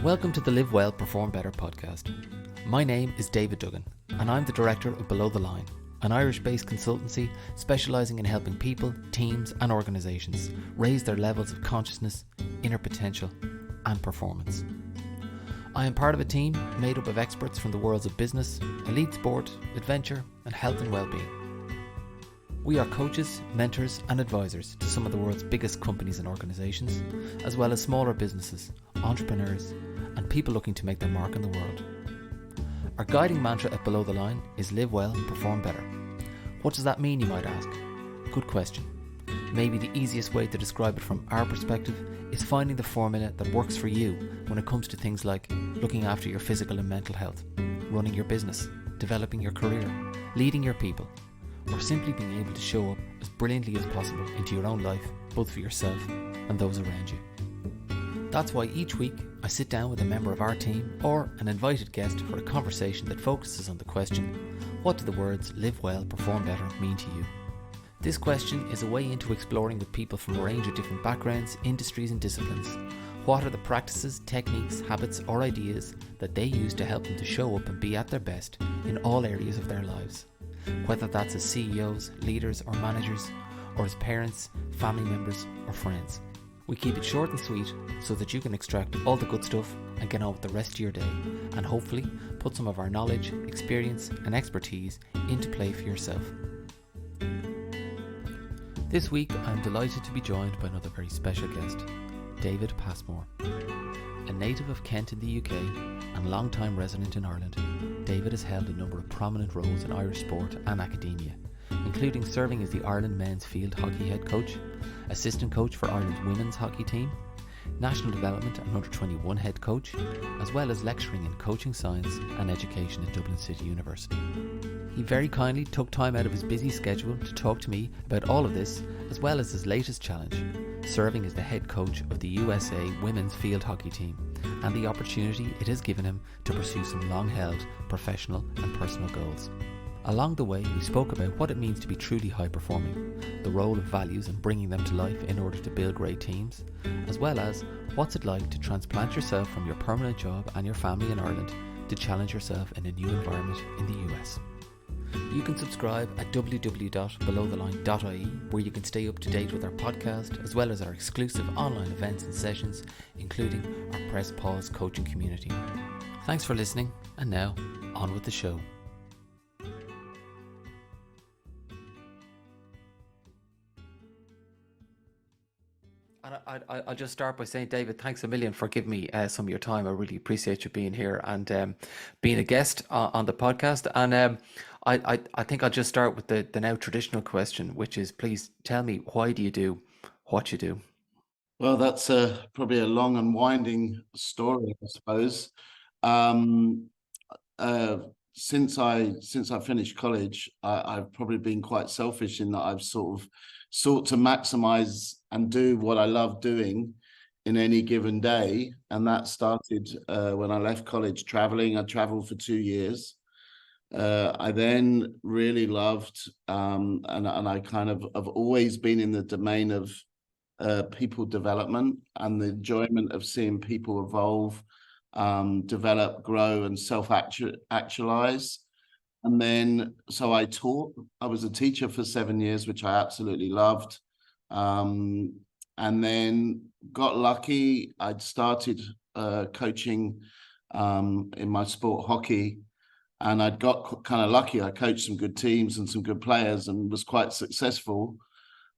Welcome to the Live Well, Perform Better podcast. My name is David Duggan, and I'm the director of Below the Line, an Irish-based consultancy specialising in helping people, teams and organisations raise their levels of consciousness, inner potential and performance. I am part of a team made up of experts from the worlds of business, elite sport, adventure and health and well-being. We are coaches, mentors and advisors to some of the world's biggest companies and organisations, as well as smaller businesses, entrepreneurs and people looking to make their mark in the world. Our guiding mantra at Below the Line is live well, perform better. What does that mean, you might ask? Good question. Maybe the easiest way to describe it from our perspective is finding the formula that works for you when it comes to things like looking after your physical and mental health, running your business, developing your career, leading your people, or simply being able to show up as brilliantly as possible into your own life, both for yourself and those around you. That's why each week I sit down with a member of our team or an invited guest for a conversation that focuses on the question, what do the words live well, perform better mean to you? This question is a way into exploring with people from a range of different backgrounds, industries and disciplines. What are the practices, techniques, habits or ideas that they use to help them to show up and be at their best in all areas of their lives? Whether that's as CEOs, leaders or managers, or as parents, family members or friends. We keep it short and sweet so that you can extract all the good stuff and get on with the rest of your day and hopefully put some of our knowledge, experience and expertise into play for yourself. This week I'm delighted to be joined by another very special guest, David Passmore. A native of Kent in the UK and long-time resident in Ireland, David has held a number of prominent roles in Irish sport and academia, including serving as the Ireland men's field hockey head coach, assistant coach for Ireland's women's hockey team, national development and under-21 head coach, as well as lecturing in coaching science and education at Dublin City University. He very kindly took time out of his busy schedule to talk to me about all of this, as well as his latest challenge, serving as the head coach of the USA women's field hockey team, and the opportunity it has given him to pursue some long-held professional and personal goals. Along the way, we spoke about what it means to be truly high-performing, the role of values and bringing them to life in order to build great teams, as well as what's it like to transplant yourself from your permanent job and your family in Ireland to challenge yourself in a new environment in the US. You can subscribe at www.belowtheline.ie, where you can stay up to date with our podcast, as well as our exclusive online events and sessions, including our Press Pause coaching community. Thanks for listening, and now, on with the show. And I'll just start by saying, David, thanks a million for giving me some of your time. I really appreciate you being here and being a guest on the podcast. And I think I'll just start with the now traditional question, which is, please tell me, why do you do what you do? Well, that's probably a long and winding story, I suppose. Since I finished college, I've probably been quite selfish in that I've sort of sought to maximize and do what I love doing in any given day. And that started when I left college traveling. I traveled for 2 years. I then really loved, and I kind of have always been in the domain of people development and the enjoyment of seeing people evolve, develop, grow, and self-actualize. And then, so I taught. I was a teacher for 7 years, which I absolutely loved. And then got lucky. I'd started coaching in my sport, hockey. And I'd got kind of lucky. I coached some good teams and some good players and was quite successful.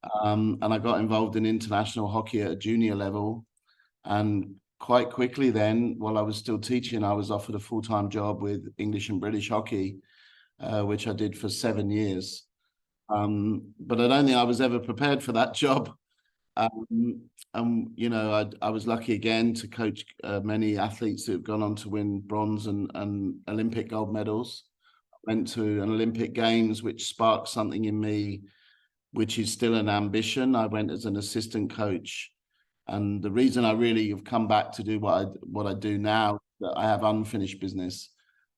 And I got involved in international hockey at a junior level. And quite quickly then, while I was still teaching, I was offered a full-time job with English and British hockey, which I did for 7 years. But I don't think I was ever prepared for that job. You know, I was lucky again to coach many athletes who have gone on to win bronze and Olympic gold medals. I went to an Olympic Games, which sparked something in me, which is still an ambition. I went as an assistant coach. And the reason I really have come back to do what I do now, that I have unfinished business.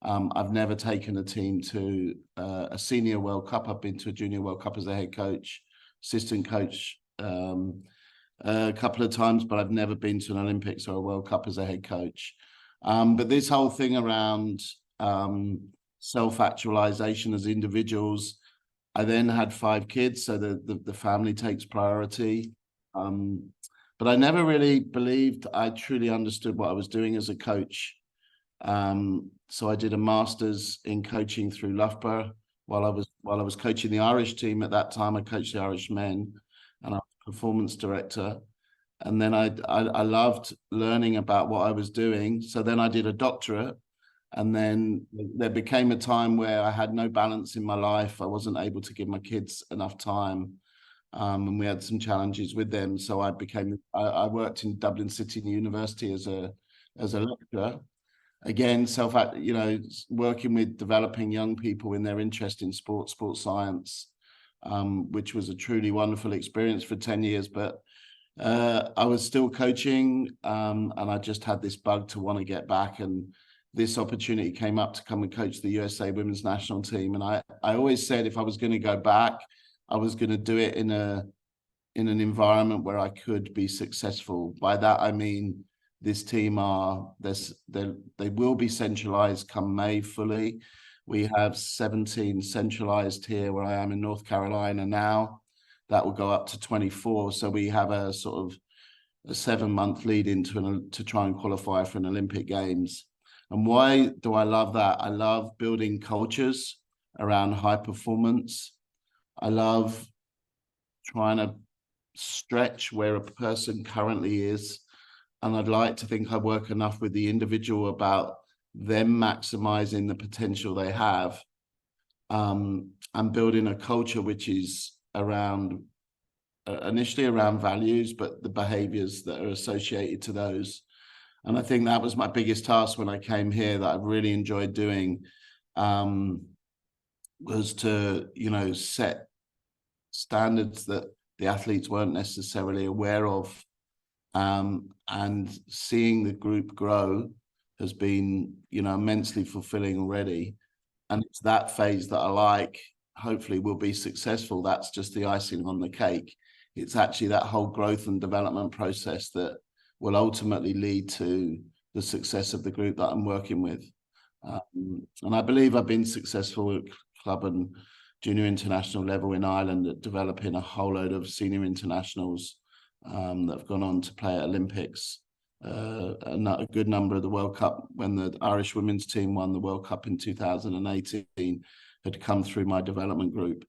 I've never taken a team to a senior World Cup. I've been to a junior World Cup as a head coach, assistant coach a couple of times, but I've never been to an Olympics or a World Cup as a head coach. But this whole thing around self-actualization as individuals, I then had 5 kids, so the family takes priority. But I never really believed I truly understood what I was doing as a coach. So I did a master's in coaching through Loughborough while I was coaching the Irish team at that time. I coached the Irish men, and I was performance director. And then I loved learning about what I was doing. So then I did a doctorate, and then there became a time where I had no balance in my life. I wasn't able to give my kids enough time, and we had some challenges with them. So I worked in Dublin City University as a lecturer. Again, working with developing young people in their interest in sports science, which was a truly wonderful experience for 10 years. But I was still coaching, and I just had this bug to want to get back. And this opportunity came up to come and coach the USA women's national team. And I always said if I was going to go back, I was going to do it in an environment where I could be successful. By that, I mean, this team they will be centralized come May fully. We have 17 centralized here where I am in North Carolina now. That will go up to 24. So we have a sort of a 7-month lead into to try and qualify for an Olympic Games. And why do I love that? I love building cultures around high performance. I love trying to stretch where a person currently is. And I'd like to think I work enough with the individual about them maximizing the potential they have, and building a culture which is around initially around values, but the behaviors that are associated to those. And I think that was my biggest task when I came here that I've really enjoyed doing, was to, set standards that the athletes weren't necessarily aware of. And seeing the group grow has been, immensely fulfilling already. And it's that phase that I like. Hopefully we'll be successful. That's just the icing on the cake. It's actually that whole growth and development process that will ultimately lead to the success of the group that I'm working with. And I believe I've been successful at club and junior international level in Ireland at developing a whole load of senior internationals that have gone on to play at Olympics. A good number of the World Cup, when the Irish women's team won the World Cup in 2018, had come through my development group.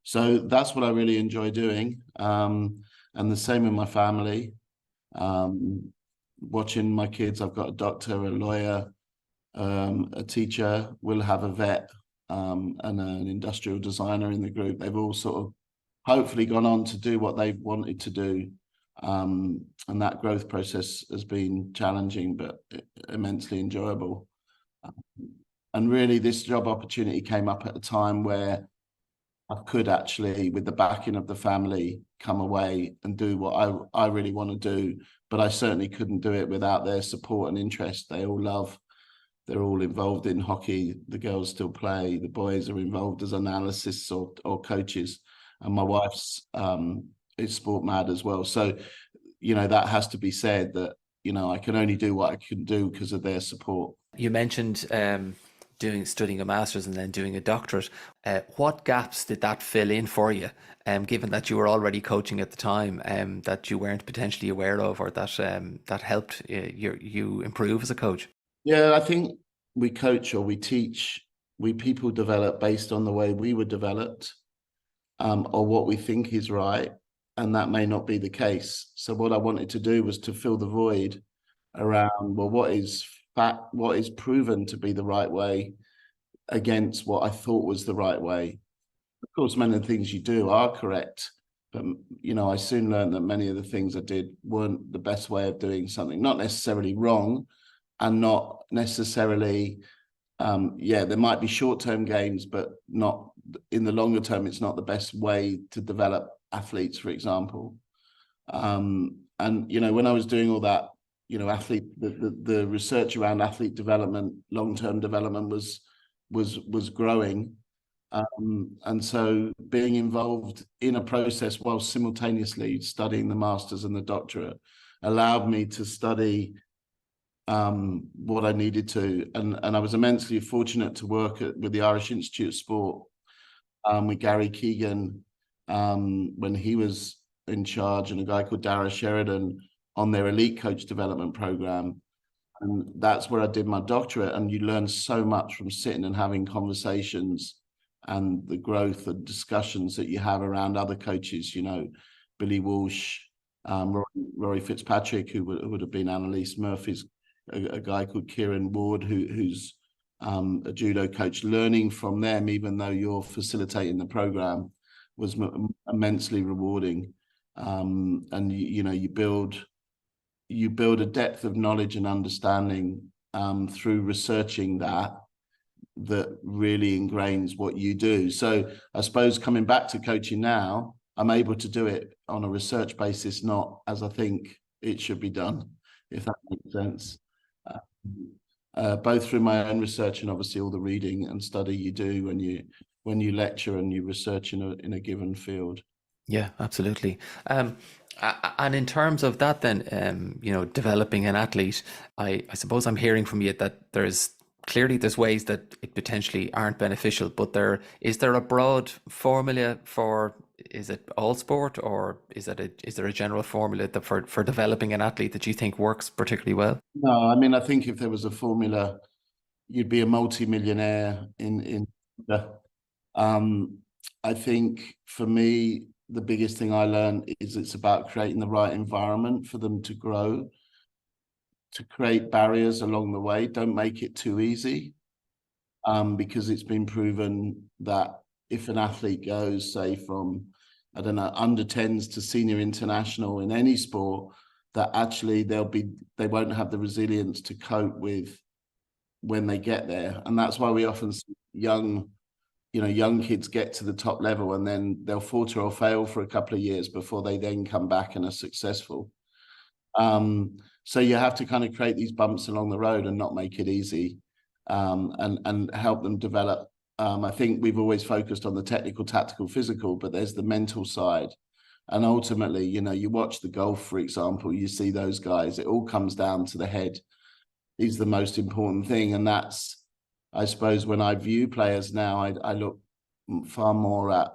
So that's what I really enjoy doing. And the same in my family. Watching my kids, I've got a doctor, a lawyer, a teacher, we'll have a vet, and an industrial designer in the group. They've all sort of hopefully gone on to do what they wanted to do. And that growth process has been challenging, but immensely enjoyable. And really, this job opportunity came up at a time where I could actually, with the backing of the family, come away and do what I really want to do. But I certainly couldn't do it without their support and interest. They're all involved in hockey. The girls still play. The boys are involved as analysts or coaches. And my wife's is sport mad as well. So, that has to be said that, I can only do what I can do because of their support. You mentioned studying a master's and then doing a doctorate. What gaps did that fill in for you, given that you were already coaching at the time, that you weren't potentially aware of, or that helped you improve as a coach? Yeah, I think we coach or we teach, people develop based on the way we were developed, or what we think is right. And that may not be the case. So what I wanted to do was to fill the void around, well, what is proven to be the right way against what I thought was the right way. Of course, many of the things you do are correct, but I soon learned that many of the things I did weren't the best way of doing something, not necessarily wrong, and not necessarily, there might be short-term gains, but not in the longer term. It's not the best way to develop athletes, for example. And when I was doing all that, the research around athlete development, long-term development was growing. And so being involved in a process while simultaneously studying the master's and the doctorate allowed me to study what I needed to, and I was immensely fortunate to work with the Irish Institute of Sport, with Gary Keegan, when he was in charge, and a guy called Dara Sheridan on their elite coach development program. And that's where I did my doctorate. And you learn so much from sitting and having conversations, and the growth and discussions that you have around other coaches, Billy Walsh, Rory Fitzpatrick, who would have been Annalise Murphy's, a guy called Kieran Ward, who's a judo coach. Learning from them, even though you're facilitating the program, was immensely rewarding. And you build a depth of knowledge and understanding through researching that really ingrains what you do. So I suppose coming back to coaching now, I'm able to do it on a research basis, not as I think it should be done, if that makes sense. Both through my own research and obviously all the reading and study you do when you lecture and you research in a given field. Yeah, absolutely. And in terms of that, then, developing an athlete, I suppose I'm hearing from you that there's ways that it potentially aren't beneficial, but is there a broad formula for, is it all sport, or is there a general formula that for developing an athlete that you think works particularly well? No, I mean, I think if there was a formula, you'd be a multi-millionaire in I think for me, the biggest thing I learned is it's about creating the right environment for them to grow, to create barriers along the way. Don't make it too easy, because it's been proven that if an athlete goes, say, from, I don't know, under 10s to senior international in any sport, that actually they won't have the resilience to cope with when they get there. And that's why we often see young kids get to the top level, and then they'll falter or fail for a couple of years before they then come back and are successful. So you have to kind of create these bumps along the road and not make it easy, and help them develop. I think we've always focused on the technical, tactical, physical, but there's the mental side. And ultimately, you watch the golf, for example, you see those guys, it all comes down to the head is the most important thing. And that's, I suppose, when I view players now, I look far more at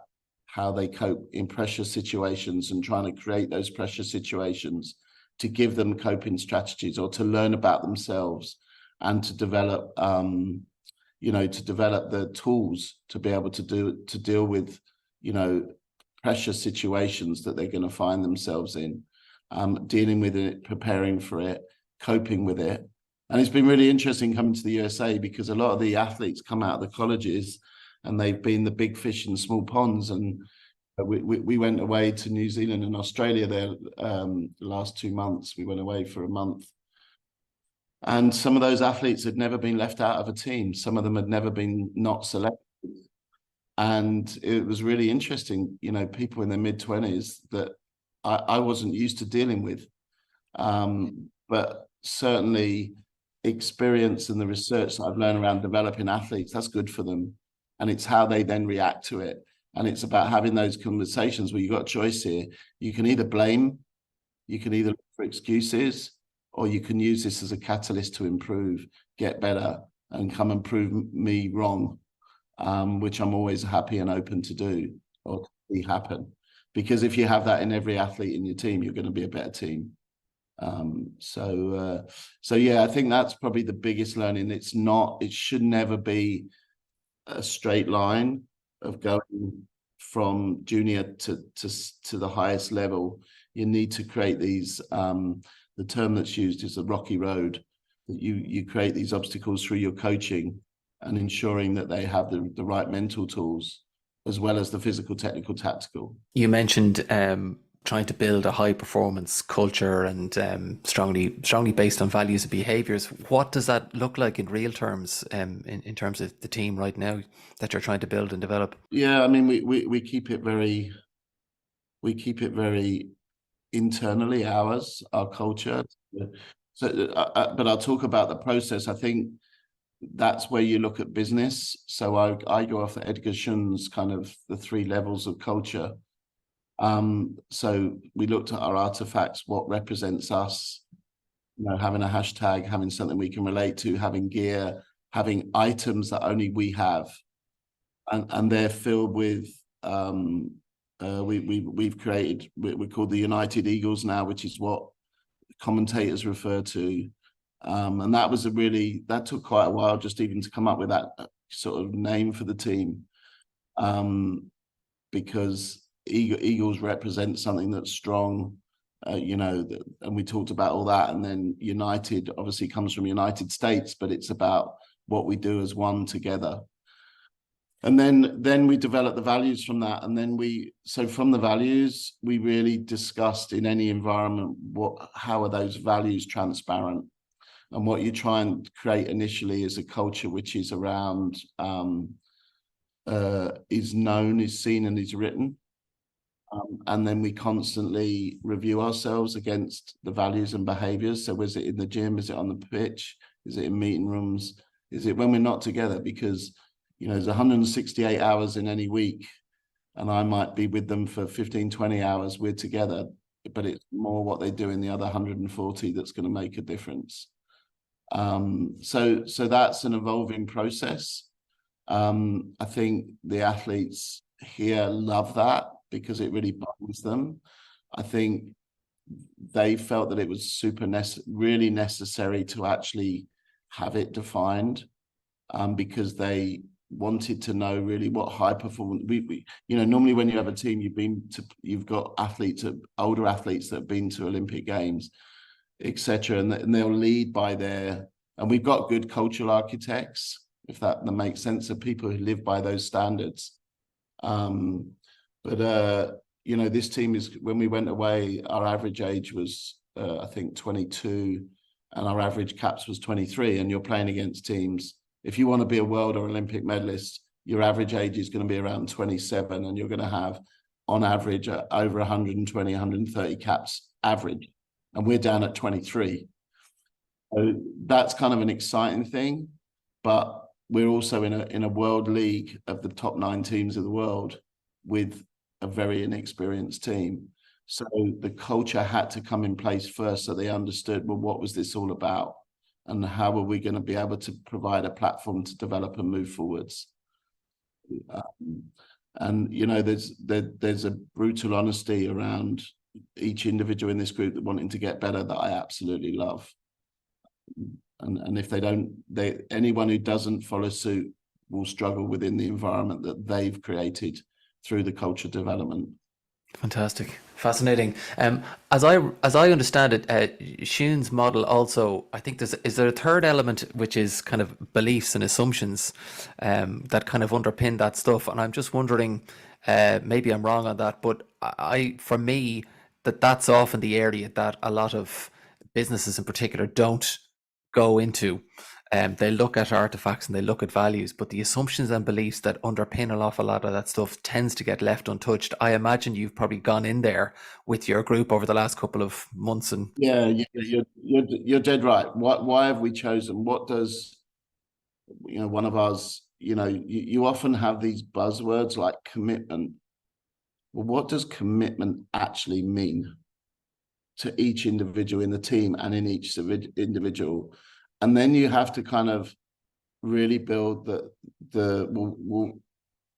how they cope in pressure situations and trying to create those pressure situations to give them coping strategies, or to learn about themselves and to develop, the tools to be able to deal with, pressure situations that they're going to find themselves in, dealing with it, preparing for it, coping with it. And it's been really interesting coming to the USA, because a lot of the athletes come out of the colleges and they've been the big fish in small ponds. And we went away to New Zealand and Australia there, the last 2 months. We went away for a month. And some of those athletes had never been left out of a team. Some of them had never been not selected. And it was really interesting, people in their mid-20s that I wasn't used to dealing with. But certainly experience and the research that I've learned around developing athletes, that's good for them. And it's how they then react to it. And it's about having those conversations where you've got a choice here. You can either blame, you can either look for excuses, or you can use this as a catalyst to improve, get better, and come and prove me wrong, which I'm always happy and open to do, or to see happen. Because if you have that in every athlete in your team, you're going to be a better team. So yeah, I think that's probably the biggest learning. It should never be a straight line of going from junior to the highest level. You need to create these, the term that's used is the rocky road, that you create these obstacles through your coaching and ensuring that they have the right mental tools, as well as the physical, technical, tactical. You mentioned trying to build a high performance culture and strongly based on values and behaviors. What does that look like in real terms, in terms of the team right now that you're trying to build and develop? Yeah, I mean, we keep it very internally our culture. So, but I'll talk about the process. I think that's where you look at business. So I go off the Edgar Schun's kind of the 3 levels of culture. So we looked at our artifacts, what represents us, having a hashtag, having something we can relate to, having gear, having items that only we have, and they're filled with. We've created. We're called the United Eagles now, which is what commentators refer to, and that took quite a while just even to come up with that sort of name for the team, because Eagles represent something that's strong. And we talked about all that, and then United obviously comes from United States, but it's about what we do as one together. And then we developed the values from that, and then from the values we really discussed in any environment how are those values transparent, and what you try and create initially is a culture which is around is known, is seen, and is written. And then we constantly review ourselves against the values and behaviors. So is it in the gym? Is it on the pitch? Is it in meeting rooms? Is it when we're not together? Because, there's 168 hours in any week, and I might be with them for 15, 20 hours. We're together, but it's more what they do in the other 140 that's going to make a difference. So that's an evolving process. I think the athletes here love that because it really binds them. I think they felt that it was really necessary to actually have it defined, because they wanted to know really what high performance. Normally when you have a team, you've got older athletes that have been to Olympic Games, etc., and they'll lead by and we've got good cultural architects, if that makes sense, of people who live by those standards. This team when we went away, our average age was, I think 22, and our average caps was 23, and you're playing against teams. If you want to be a world or Olympic medalist, your average age is going to be around 27, and you're going to have, on average, over 120, 130 caps average, and we're down at 23. So that's kind of an exciting thing, but we're also in a world league of the top 9 teams of the world with a very inexperienced team. So the culture had to come in place first, so they understood, well, what was this all about, and how are we going to be able to provide a platform to develop and move forwards. There's a brutal honesty around each individual in this group that wanting to get better that I absolutely love. And if anyone who doesn't follow suit will struggle within the environment that they've created through the culture development. Fantastic, fascinating. As I understand it, Shun's model also, I think is there a third element which is kind of beliefs and assumptions that kind of underpin that stuff. And I'm just wondering, maybe I'm wrong on that, but for me, that's often the area that a lot of businesses in particular don't go into. They look at artifacts and they look at values, but the assumptions and beliefs that underpin an awful lot of that stuff tends to get left untouched. I imagine you've probably gone in there with your group over the last couple of months. And yeah, you're dead right. Why have we chosen? What does one of ours? You often have these buzzwords like commitment. Well, what does commitment actually mean to each individual in the team and in each individual? And then you have to kind of really build the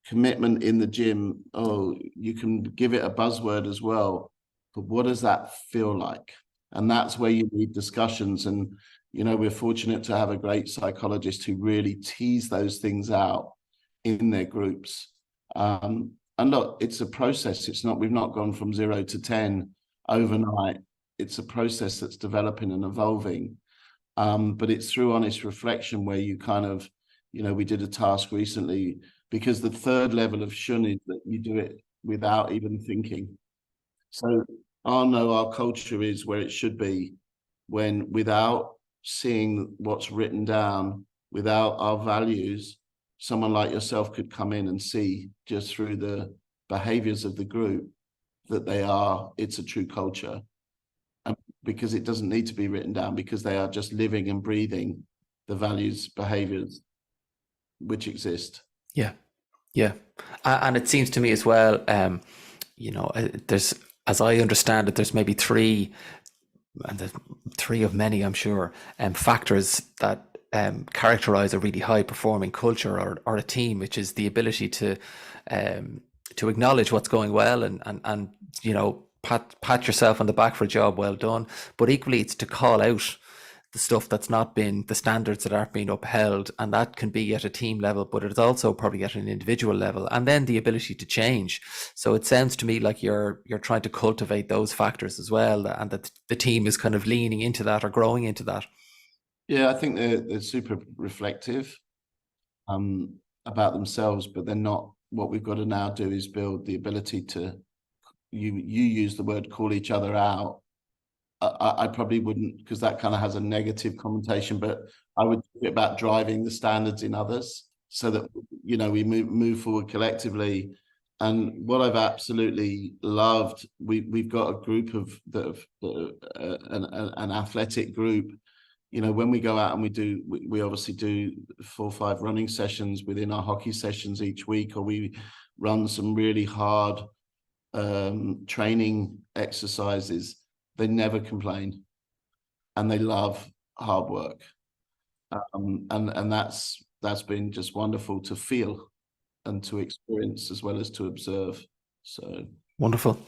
commitment in the gym. Oh, you can give it a buzzword as well, but what does that feel like? And that's where you need discussions. And we're fortunate to have a great psychologist who really tease those things out in their groups. And look, it's a process. We've not gone from 0 to 10 overnight. It's a process that's developing and evolving. But it's through honest reflection where you kind of, we did a task recently, because the third level of shun is that you do it without even thinking. So our culture is where it should be, when without seeing what's written down, without our values, someone like yourself could come in and see just through the behaviors of the group that it's a true culture. Because it doesn't need to be written down, because they are just living and breathing the values, behaviors which exist. Yeah. And it seems to me as well, there's, as I understand it, there's maybe 3 and the three of many, I'm sure, factors that characterize a really high performing culture or a team, which is the ability to acknowledge what's going well and pat yourself on the back for a job well done, but equally it's to call out the stuff that's not been the standards that aren't being upheld, and that can be at a team level, but it's also probably at an individual level, and then the ability to change. So it sounds to me like you're trying to cultivate those factors as well, and that the team is kind of leaning into that or growing into that. Yeah, I think they're super reflective about themselves, but they're not. What we've got to now do is build the ability to, you use the word call each other out. I probably wouldn't, because that kind of has a negative connotation, but I would think about driving the standards in others so that, we move forward collectively. And what I've absolutely loved, we've got a group of an athletic group. When we go out and we obviously do 4 or 5 running sessions within our hockey sessions each week, or we run some really hard training exercises. They never complain, and they love hard work, and that's been just wonderful to feel and to experience as well as to observe. So Wonderful.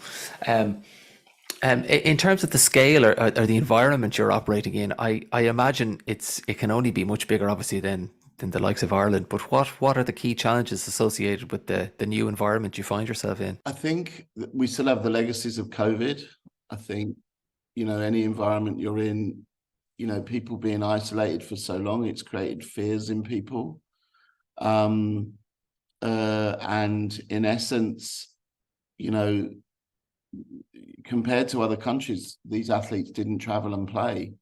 In terms of the scale or the environment you're operating in, I imagine it can only be much bigger, obviously, than the likes of Ireland. But what are the key challenges associated with the new environment you find yourself in? I think that we still have the legacies of COVID. I think, any environment you're in, people being isolated for so long, it's created fears in people. And in essence, compared to other countries, these athletes didn't travel and play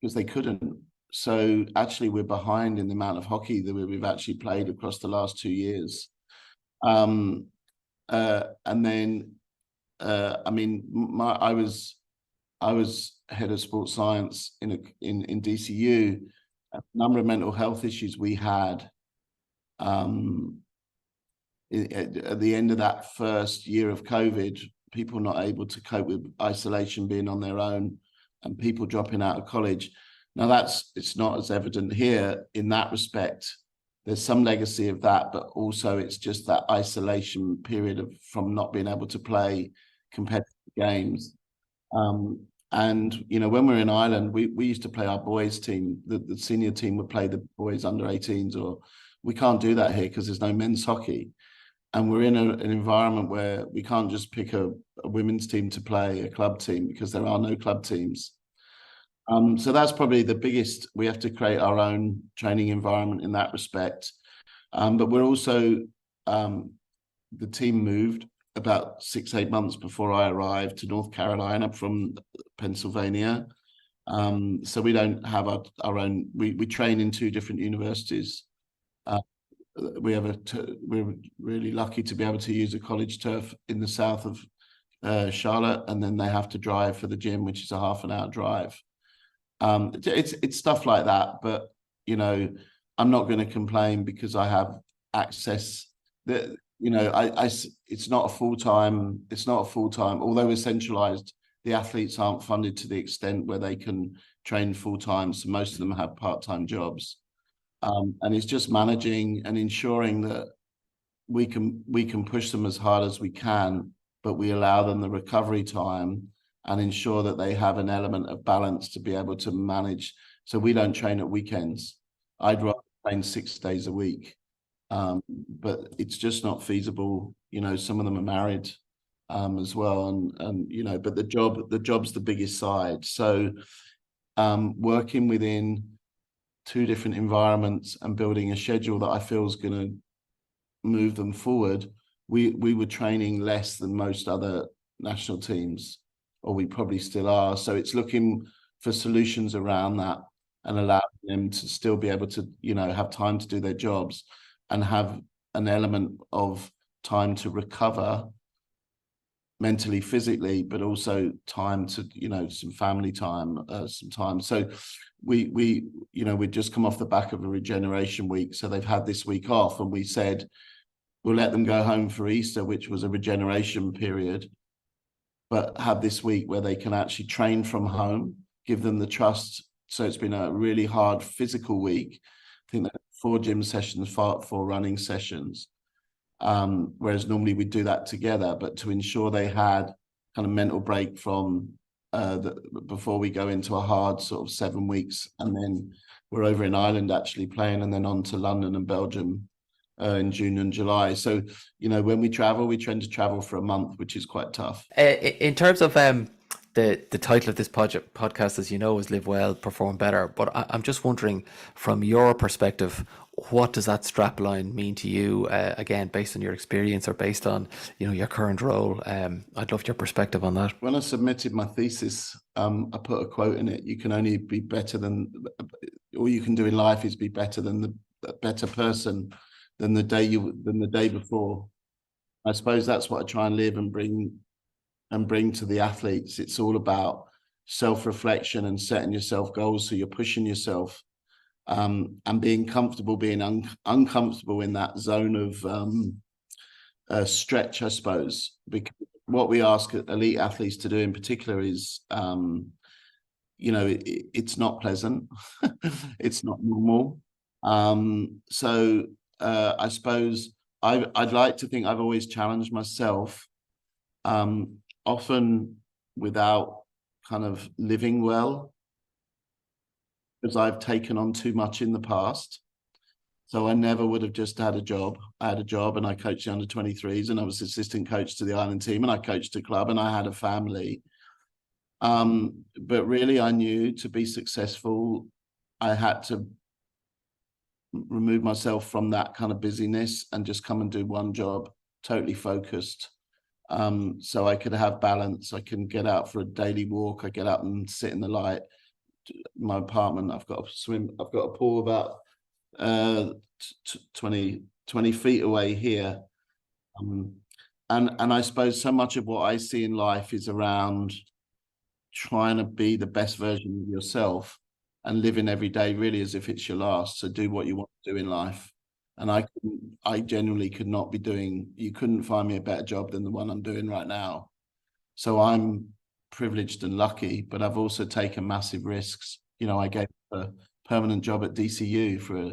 because they couldn't. So actually, we're behind in the amount of hockey that we've actually played across the last 2 years. And then, I mean, I was head of sports science in DCU. A number of mental health issues we had at the end of that first year of COVID, people not able to cope with isolation, being on their own, and people dropping out of college. Now it's not as evident here in that respect. There's some legacy of that, but also it's just that isolation period from not being able to play competitive games. And when we're in Ireland, we used to play our boys team. The senior team would play the boys under 18s, or we can't do that here because there's no men's hockey. And we're in an environment where we can't just pick a women's team to play a club team because there are no club teams. So that's probably the biggest. We have to create our own training environment in that respect. But we're also, the team moved about 6-8 months before I arrived to North Carolina from Pennsylvania. So we don't have our own, we train in 2 different universities. We're really lucky to be able to use a college turf in the south of Charlotte, and then they have to drive for the gym, which is a half an hour drive. It's stuff like that, but I'm not going to complain because I have access. That it's not a full-time. Although we're centralized, the athletes aren't funded to the extent where they can train full-time. So most of them have part-time jobs, and it's just managing and ensuring that we can push them as hard as we can, but we allow them the recovery time and ensure that they have an element of balance to be able to manage. So we don't train at weekends. I'd rather train 6 days a week, but it's just not feasible. Some of them are married as well, and but the job's the biggest side. So working within 2 different environments and building a schedule that I feel is going to move them forward. We were training less than most other national teams, or we probably still are. So it's looking for solutions around that and allowing them to still be able to, have time to do their jobs and have an element of time to recover mentally, physically, but also time to, some family time, some time. So we'd just come off the back of a regeneration week. So they've had this week off, and we said, we'll let them go home for Easter, which was a regeneration period. but have this week where they can actually train from home, give them the trust. So it's been a really hard physical week. I think that 4 gym sessions, 4 running sessions. Whereas normally we do that together, but to ensure they had kind of mental break from before we go into a hard sort of 7 weeks, and then we're over in Ireland actually playing, and then on to London and Belgium in June and July. So, you know, when we travel, we tend to travel for a month, which is quite tough. In terms of the title of this podcast, as you know, is Live Well, Perform Better. But I'm just wondering, from your perspective, what does that strapline mean to you? Again, based on your experience or based on, you know, your current role. I'd love your perspective on that. When I submitted my thesis, I put a quote in it: "You can only be better than, all you can do in life is be better than the better person than the day before." I suppose that's what I try and live and bring to the athletes. It's all about self-reflection and setting yourself goals, so you're pushing yourself, and being comfortable being uncomfortable in that zone of stretch, I suppose. Because what we ask elite athletes to do in particular is, you know, it's not pleasant. It's not normal. So I suppose I'd like to think I've always challenged myself, often without kind of living well, because I've taken on too much in the past. So I never would have just had a job. I had a job and I coached the under-23s, and I was assistant coach to the Ireland team, and I coached a club, and I had a family. But really, I knew to be successful, I had to remove myself from that kind of busyness and just come and do one job, totally focused. So I could have balance. I can get out for a daily walk. I get out and sit in the light. My apartment, I've got a pool about 20 feet away here. And I suppose so much of what I see in life is around trying to be the best version of yourself and living every day really as if it's your last. So do what you want to do in life. And I genuinely could not be doing, you couldn't find me a better job than the one I'm doing right now. So I'm privileged and lucky, but I've also taken massive risks. You know, I gave a permanent job at DCU for,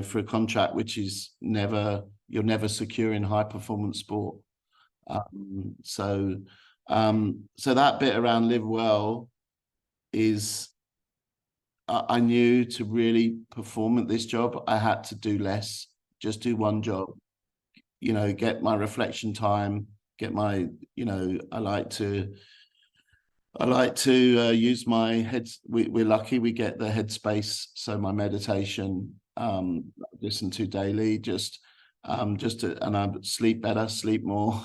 for a contract which is you're never secure in high performance sport. So that bit around live well is, I knew to really perform at this job, I had to do less, just do one job, you know, get my reflection time, get my, you know, I like to use my head. We're lucky we get the headspace. So my meditation, listen to daily, and I sleep better, sleep more,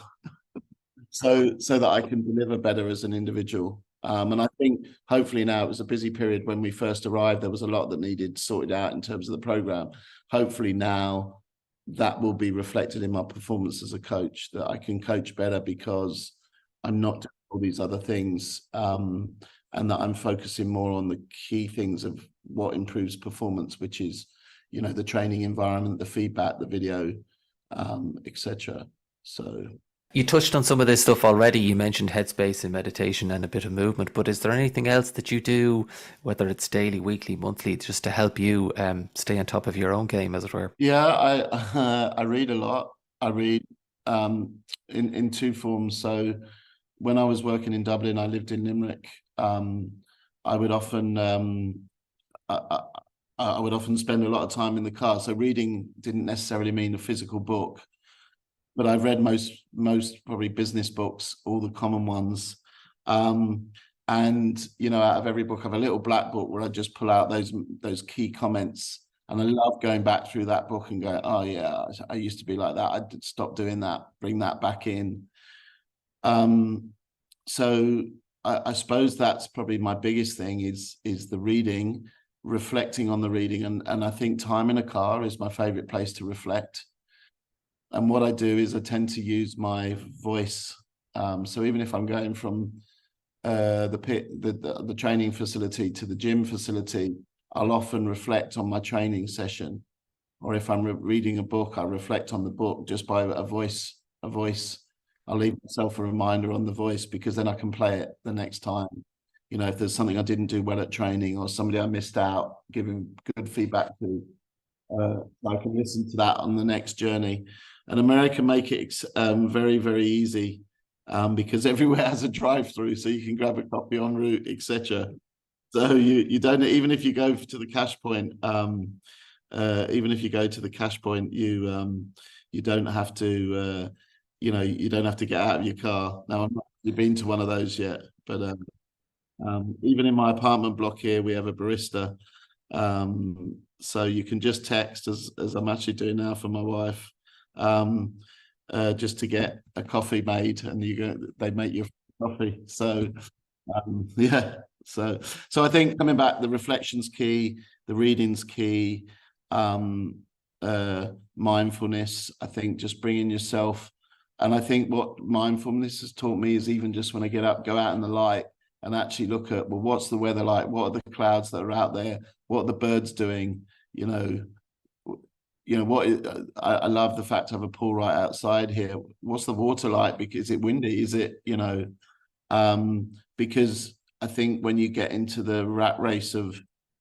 so that I can deliver better as an individual. And I think hopefully now, it was a busy period when we first arrived. There was a lot that needed sorted out in terms of the program. Hopefully now that will be reflected in my performance as a coach, that I can coach better because I'm not doing all these other things, and that I'm focusing more on the key things of what improves performance, which is, you know, the training environment, the feedback, the video, etc. So. You touched on some of this stuff already. You mentioned headspace and meditation and a bit of movement, but is there anything else that you do, whether it's daily, weekly, monthly, just to help you stay on top of your own game, as it were? Yeah, I read a lot. I read in two forms. So when I was working in Dublin, I lived in Limerick. I would often I would often spend a lot of time in the car. So reading didn't necessarily mean a physical book, but I've read most probably business books, all the common ones. And, you know, out of every book, I have a little black book where I just pull out those key comments. And I love going back through that book and going, oh yeah, I used to be like that. I did stop doing that, bring that back in. So I suppose that's probably my biggest thing is the reading, reflecting on the reading. And I think time in a car is my favorite place to reflect. And what I do is I tend to use my voice. So even if I'm going from the training facility to the gym facility, I'll often reflect on my training session. Or if I'm reading a book, I reflect on the book just by a voice I'll leave myself a reminder on the voice, because then I can play it the next time. You know, if there's something I didn't do well at training, or somebody I missed out, giving good feedback to, I can listen to that on the next journey. And America make it very, very easy, because everywhere has a drive-through, so you can grab a coffee en route, etc. So you don't, even if you go to the cash point, even if you go to the cash point, you don't have to, you don't have to get out of your car. Now, I've not really been to one of those yet, but even in my apartment block here, we have a barista. So you can just text, as I'm actually doing now for my wife, just to get a coffee made, and they make you coffee. So yeah, so I think, coming back, the reflection's key, the reading's key, mindfulness. I think just bringing yourself, and I think what mindfulness has taught me is, even just when I get up, go out in the light and actually look at, well, what's the weather like? What are the clouds that are out there? What are the birds doing? I love the fact I have a pool right outside here. What's the water like? Because is it windy? Is it, because I think when you get into the rat race of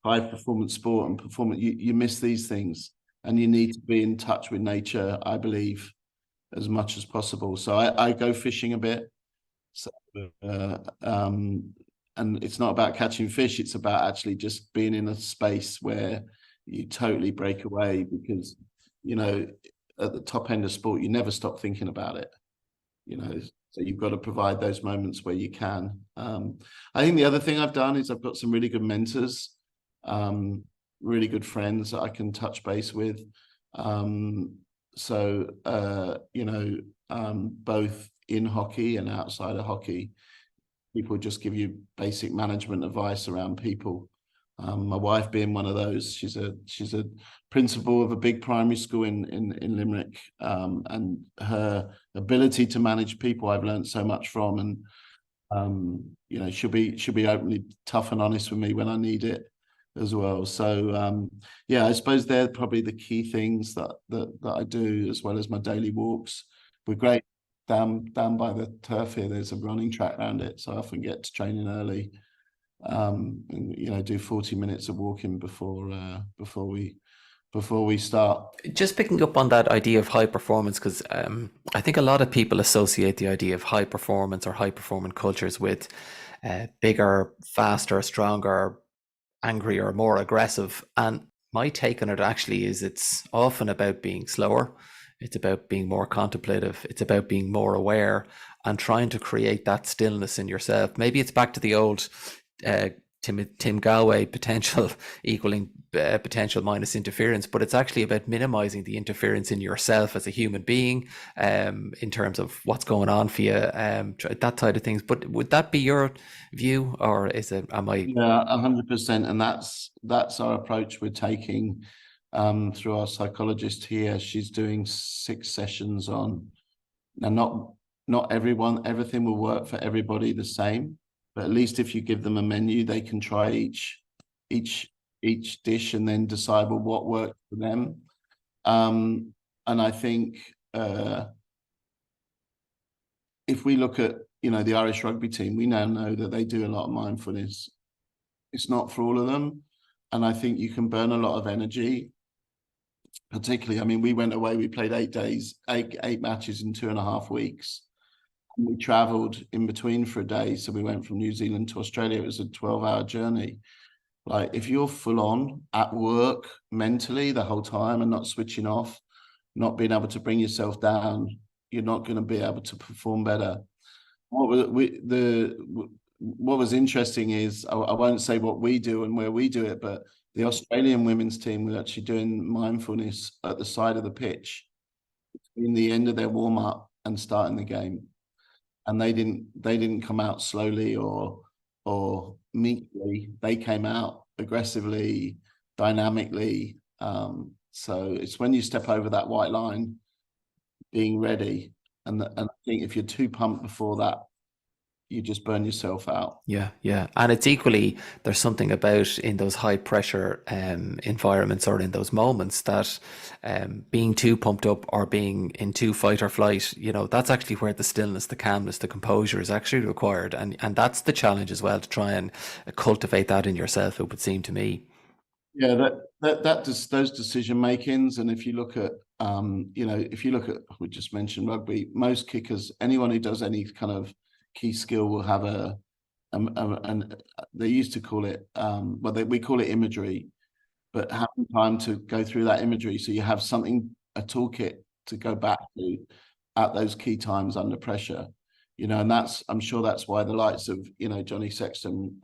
high performance sport and performance, you miss these things, and you need to be in touch with nature, I believe, as much as possible. So I go fishing a bit. So, and it's not about catching fish, it's about actually just being in a space where you totally break away, because, at the top end of sport, you never stop thinking about it, so you've got to provide those moments where you can. I think the other thing I've done is I've got some really good mentors, really good friends that I can touch base with. Both in hockey and outside of hockey, people just give you basic management advice around people. My wife being one of those, she's a principal of a big primary school in Limerick, and her ability to manage people I've learned so much from, and she'll be openly tough and honest with me when I need it as well. So I suppose they're probably the key things that I do, as well as my daily walks. We're great down by the turf here. There's a running track around it, so I often get to training early, and do 40 minutes of walking before we start. Just picking up on that idea of high performance, because I think a lot of people associate the idea of high performance or high performing cultures with bigger, faster, stronger, angrier, more aggressive. And my take on it actually is, it's often about being slower. It's about being more contemplative. It's about being more aware and trying to create that stillness in yourself. Maybe it's back to the old Tim Galway, potential equaling potential minus interference, but it's actually about minimizing the interference in yourself as a human being, in terms of what's going on for you, that side of things. But would that be your view, or am I? Yeah, 100%. And that's our approach we're taking through our psychologist here. She's doing 6 sessions on. Now, not everything will work for everybody the same, but at least if you give them a menu, they can try each dish and then decide, well, what works for them. And I think if we look at the Irish rugby team, we now know that they do a lot of mindfulness. It's not for all of them, and I think you can burn a lot of energy. Particularly, I mean, we went away, we played 8 days, eight matches in 2.5 weeks. And we traveled in between for a day. So we went from New Zealand to Australia. It was a 12-hour journey. Like, if you're full on at work mentally the whole time and not switching off, not being able to bring yourself down, you're not going to be able to perform better. What was interesting is, I won't say what we do and where we do it, but the Australian women's team were actually doing mindfulness at the side of the pitch between the end of their warm-up and starting the game. And they didn't come out slowly or meekly. They came out aggressively, dynamically. So it's when you step over that white line, being ready. And I think if you're too pumped before that, you just burn yourself out. Yeah, yeah. And it's equally, there's something about in those high pressure environments or in those moments that being too pumped up or being in too fight or flight, that's actually where the stillness, the calmness, the composure is actually required. And that's the challenge as well, to try and cultivate that in yourself, it would seem to me. Yeah, those decision makings, and if you look at we just mentioned rugby, most kickers, anyone who does any kind of key skill will have and they used to call it we call it imagery, but having time to go through that imagery so you have a toolkit to go back to at those key times under pressure, and I'm sure that's why the likes of Johnny Sexton,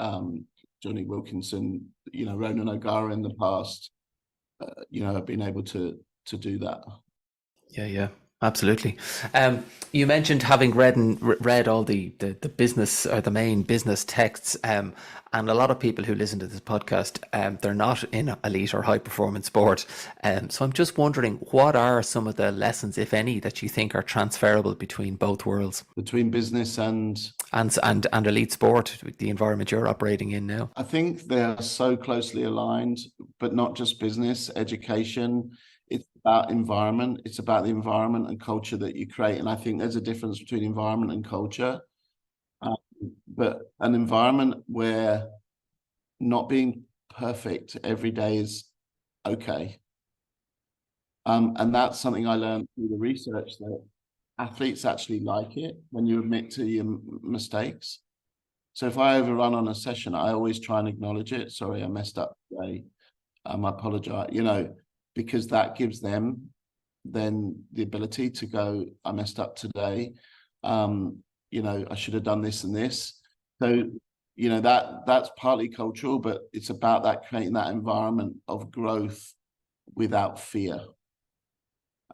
Johnny Wilkinson, Ronan O'Gara in the past, have been able to do that. Yeah, yeah, absolutely. You mentioned having read all the business or the main business texts, and a lot of people who listen to this podcast, they're not in elite or high performance sport. So I'm just wondering, what are some of the lessons, if any, that you think are transferable between both worlds, between business and elite sport, the environment you're operating in now? I think they are so closely aligned, but not just business, education. It's about environment. It's about the environment and culture that you create. And I think there's a difference between environment and culture. But an environment where not being perfect every day is okay. And that's something I learned through the research, that athletes actually like it when you admit to your mistakes. So if I overrun on a session, I always try and acknowledge it. Sorry, I messed up today. I apologize, because that gives them then the ability to go, I messed up today. I should have done this and this. So, that's partly cultural, but it's about that, creating that environment of growth without fear.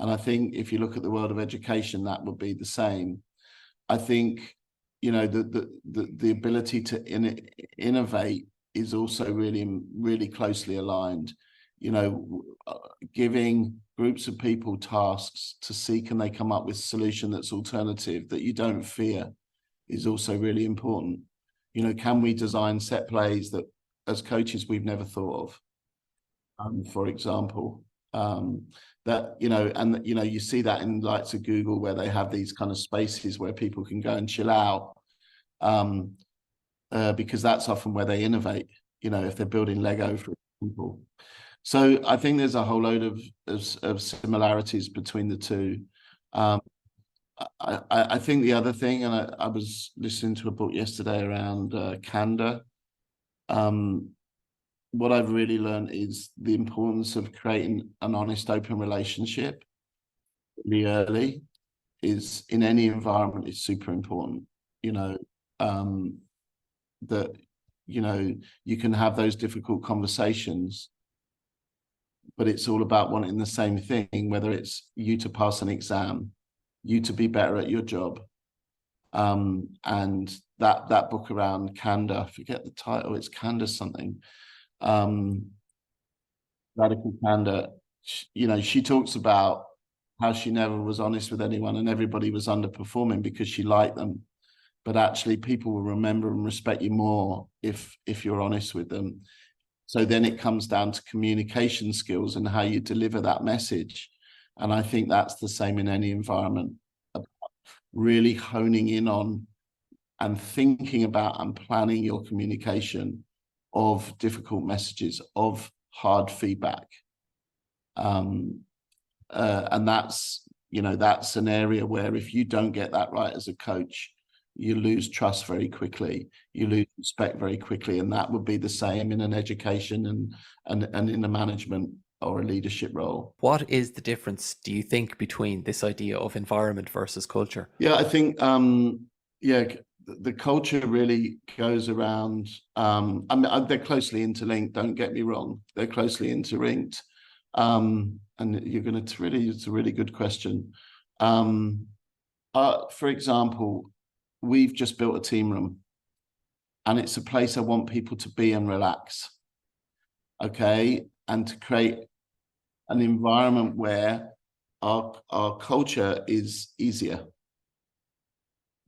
And I think if you look at the world of education, that would be the same. I think, the ability to innovate is also really, really closely aligned. Giving groups of people tasks to see, can they come up with a solution that's alternative, that you don't fear, is also really important. Can we design set plays that as coaches we've never thought of, for example, you see that in likes of Google, where they have these kind of spaces where people can go and chill out, because that's often where they innovate, if they're building Lego, for example. So I think there's a whole load of similarities between the two. I think the other thing, and I was listening to a book yesterday around candor. What I've really learned is the importance of creating an honest, open relationship really early. Is in any environment is super important. That you can have those difficult conversations, but it's all about wanting the same thing, whether it's you to pass an exam, you to be better at your job. And that book around candor, I forget the title, it's Candor something, Radical Candor. She talks about how she never was honest with anyone and everybody was underperforming because she liked them. But actually people will remember and respect you more if you're honest with them. So then it comes down to communication skills and how you deliver that message. And I think that's the same in any environment, really honing in on and thinking about and planning your communication of difficult messages, of hard feedback. And that's an area where if you don't get that right as a coach, you lose trust very quickly, you lose respect very quickly. And that would be the same in an education and in a management or a leadership role. What is the difference, do you think, between this idea of environment versus culture? Yeah, I think, the culture really goes around, they're closely interlinked, don't get me wrong, they're closely interlinked. And it's a really good question. For example, we've just built a team room and it's a place I want people to be and relax. Okay. And to create an environment where our culture is easier,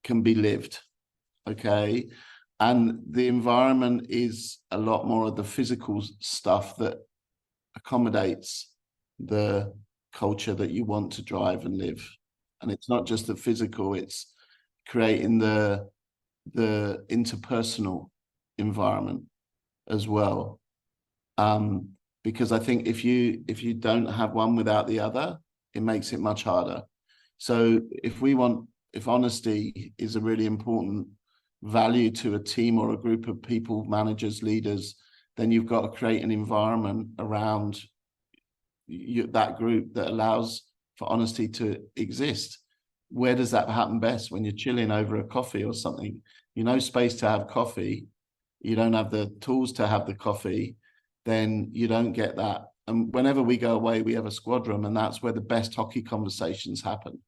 can be lived. okay? And the environment is a lot more of the physical stuff that accommodates the culture that you want to drive and live. And it's not just the physical, it's creating the interpersonal environment as well. Because I think if you don't have one without the other, it makes it much harder. So if honesty is a really important value to a team or a group of people, managers, leaders, then you've got to create an environment around that group that allows for honesty to exist. Where does that happen best? When you're chilling over a coffee or something, space to have coffee, you don't have the tools to have the coffee, then you don't get that. And whenever we go away, we have a squad room, and that's where the best hockey conversations happen.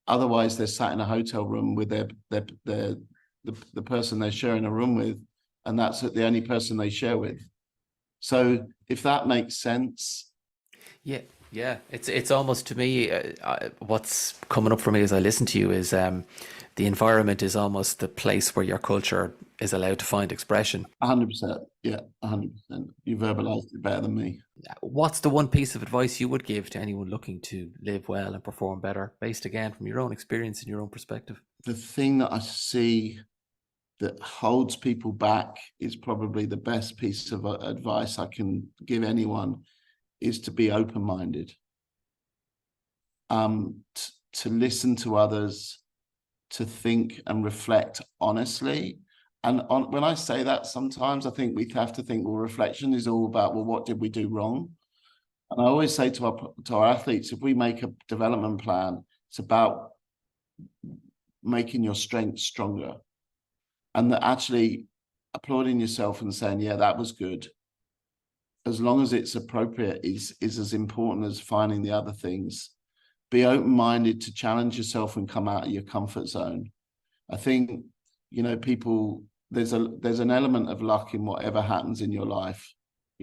Otherwise, they're sat in a hotel room with the person they're sharing a room with, and that's the only person they share with. So if that makes sense. Yeah. It's almost, to me, what's coming up for me as I listen to you is the environment is almost the place where your culture is allowed to find expression. 100%. Yeah, 100%. You verbalized it better than me. What's the one piece of advice you would give to anyone looking to live well and perform better, based again from your own experience and your own perspective? The thing that I see that holds people back is probably the best piece of advice I can give anyone, is to be open-minded, to listen to others, to think and reflect honestly. And when I say that, sometimes I think we have to think, well, reflection is all about, well, what did we do wrong? And I always say to our athletes, if we make a development plan, it's about making your strengths stronger, and that actually applauding yourself and saying, yeah, that was good, as long as it's appropriate, is as important as finding the other things. Be open-minded to challenge yourself and come out of your comfort zone. I think, people, there's an element of luck in whatever happens in your life.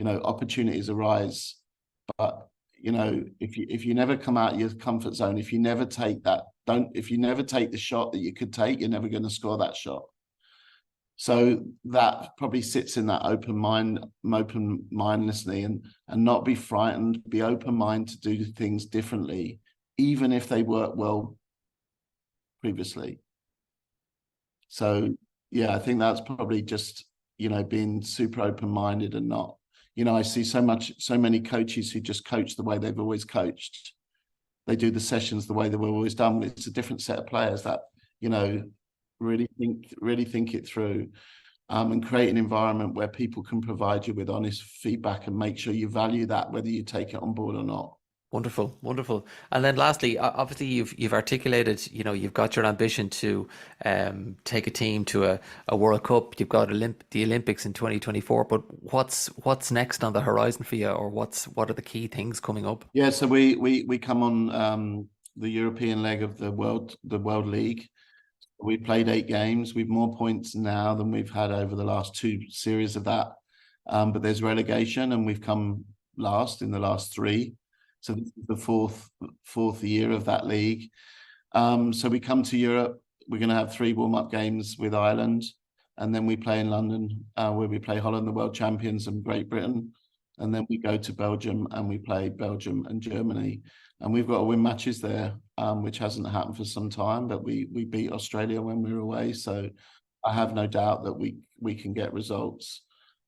Opportunities arise, but if you never come out of your comfort zone, if you never take the shot that you could take, you're never going to score that shot. So that probably sits in that open mindlessly, and not be frightened, be open mind to do things differently, even if they work well previously. So yeah, I think that's probably just, being super open-minded and not, I see so many coaches who just coach the way they've always coached. They do the sessions the way they were always done. It's a different set of players that, really think it through, and create an environment where people can provide you with honest feedback and make sure you value that, whether you take it on board or not. Wonderful, wonderful. And then lastly, obviously you've articulated, you've got your ambition to take a team to a World Cup. You've got the Olympics in 2024. But what's next on the horizon for you, or what are the key things coming up? Yeah, so we come on the European leg of the World League. We played 8 games. We've more points now than we've had over the last 2 series of that. But there's relegation, and we've come last in the last 3. So this is the fourth year of that league. So we come to Europe. We're going to have 3 warm-up games with Ireland, and then we play in London, where we play Holland, the world champions, and Great Britain. And then we go to Belgium, and we play Belgium and Germany. And we've got to win matches there, which hasn't happened for some time, but we beat Australia when we were away. So I have no doubt that we can get results.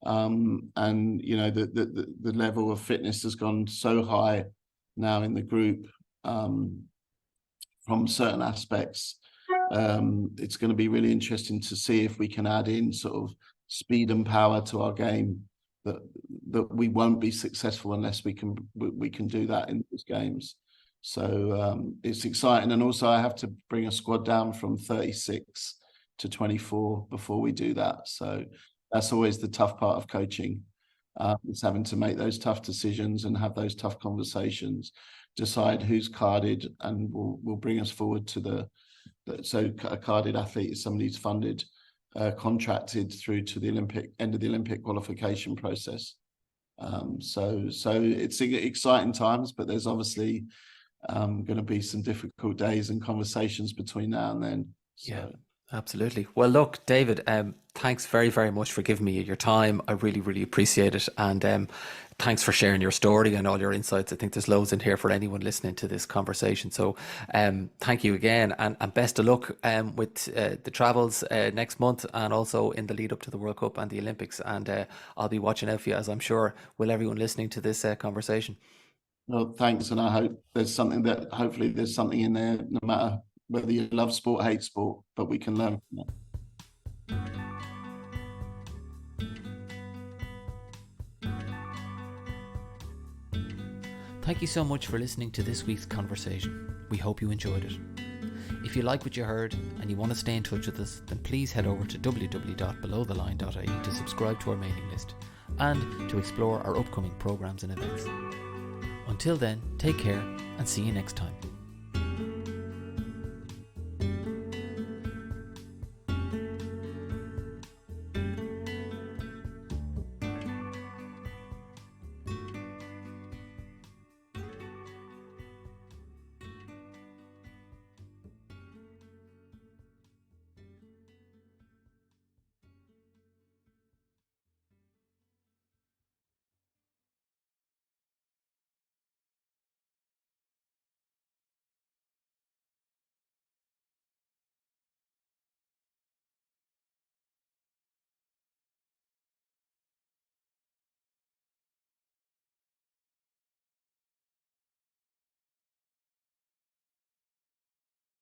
And the level of fitness has gone so high now in the group, from certain aspects. It's going to be really interesting to see if we can add in sort of speed and power to our game, that we won't be successful unless we can do that in these games. So it's exciting. And also I have to bring a squad down from 36 to 24 before we do that. So that's always the tough part of coaching. It's having to make those tough decisions and have those tough conversations, decide who's carded and will bring us forward to so a carded athlete is somebody who's funded, contracted through to the end of the Olympic qualification process. So it's exciting times, but there's obviously going to be some difficult days and conversations between now and then. So. Yeah. Absolutely. Well, look, David, thanks very, very much for giving me your time. I really, really appreciate it. And thanks for sharing your story and all your insights. I think there's loads in here for anyone listening to this conversation. So thank you again, and best of luck with the travels next month, and also in the lead up to the World Cup and the Olympics. And I'll be watching out for you, as I'm sure will everyone listening to this conversation. Well, thanks, and I hope hopefully there's something in there, no matter whether you love sport, hate sport, but we can learn from it. Thank you so much for listening to this week's conversation. We hope you enjoyed it. If you like what you heard and you want to stay in touch with us, then please head over to www.belowtheline.ie to subscribe to our mailing list and to explore our upcoming programmes and events. Until then, take care and see you next time.